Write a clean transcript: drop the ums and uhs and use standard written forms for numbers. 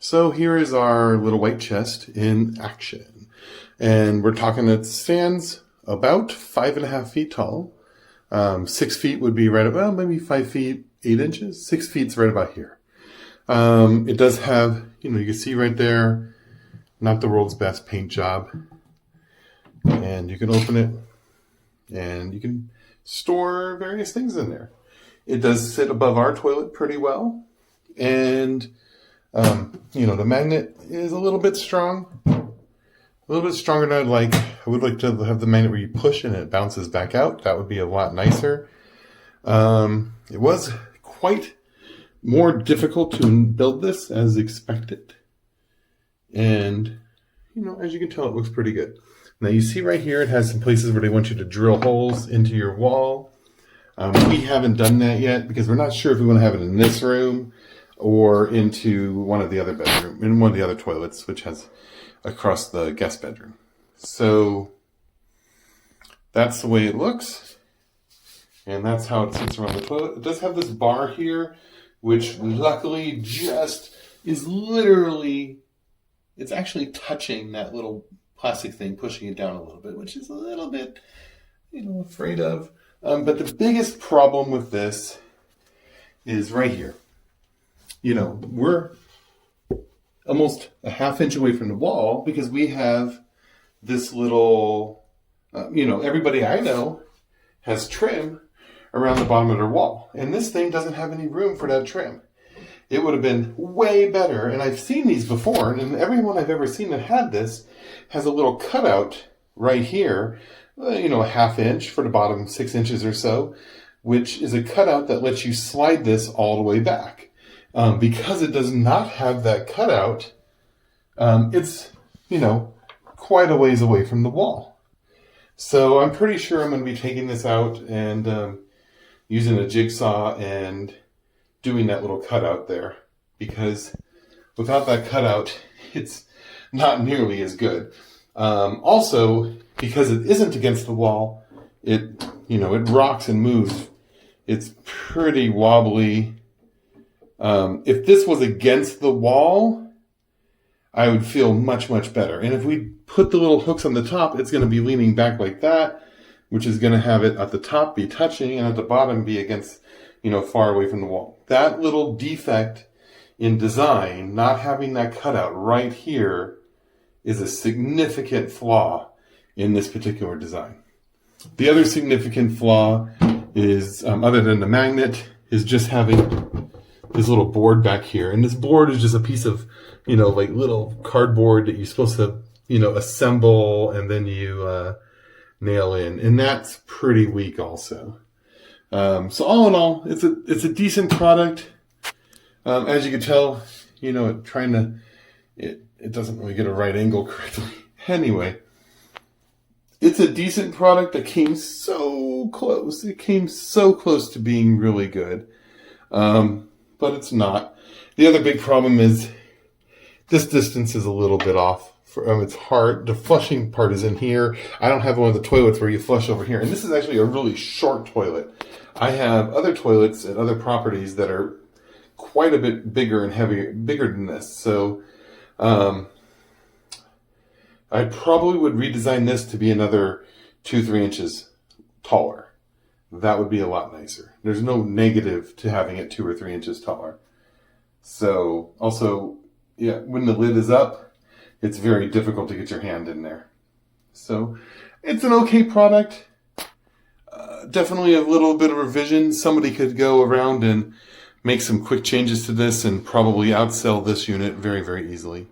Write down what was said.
So here is our little white chest in action. And we're talking it stands about 5.5 feet tall. 6 feet would be right about, maybe 5 feet, 8 inches. 6 feet's right about here. It does have, you can see right there, not the world's best paint job. And you can open it and you can store various things in there. It does sit above our toilet pretty well. And the magnet is a little bit strong, a little bit stronger than I'd like. I would like to have the magnet where you push and it bounces back out. That would be a lot nicer. It was quite more difficult to build this as expected. And, as you can tell, it looks pretty good. Now you see right here, it has some places where they want you to drill holes into your wall. We haven't done that yet because we're not sure if we want to have it in this room or into one of the other bedroom, in one of the other toilets, which has across the guest bedroom. So that's the way it looks. And that's how it sits around the toilet. It does have this bar here, which luckily just is literally, it's actually touching that little plastic thing, pushing it down a little bit, which is a little bit, afraid of. But the biggest problem with this is right here. We're almost a ½ inch away from the wall because we have this little, everybody I know has trim around the bottom of their wall. And this thing doesn't have any room for that trim. It would have been way better. And I've seen these before, and everyone I've ever seen that had this has a little cutout right here, a ½ inch for the bottom 6 inches or so, which is a cutout that lets you slide this all the way back. Because it does not have that cutout, it's, quite a ways away from the wall. So I'm pretty sure I'm going to be taking this out and using a jigsaw and doing that little cutout there. Because without that cutout, it's not nearly as good. Also, because it isn't against the wall, it rocks and moves. It's pretty wobbly. If this was against the wall, I would feel much, much better. And if we put the little hooks on the top, it's going to be leaning back like that, which is going to have it at the top be touching and at the bottom be against, far away from the wall. That little defect in design, not having that cutout right here, is a significant flaw in this particular design. The other significant flaw is, other than the magnet, is just having this little board back here. And this board is just a piece of, little cardboard that you're supposed to, assemble and then you nail in. And that's pretty weak also. So all in all, it's a decent product. As you can tell, it doesn't really get a right angle correctly. Anyway, it's a decent product that came so close. It came so close to being really good. But it's not. The other big problem is this distance is a little bit off. It's hard. The flushing part is in here. I don't have one of the toilets where you flush over here. And this is actually a really short toilet. I have other toilets at other properties that are quite a bit bigger and heavier, bigger than this. So I probably would redesign this to be another 2-3 inches taller. That would be a lot nicer. There's no negative to having it 2 or 3 inches taller. So also, when the lid is up, it's very difficult to get your hand in there. So it's an okay product. Definitely a little bit of revision. Somebody could go around and make some quick changes to this and probably outsell this unit very, very easily.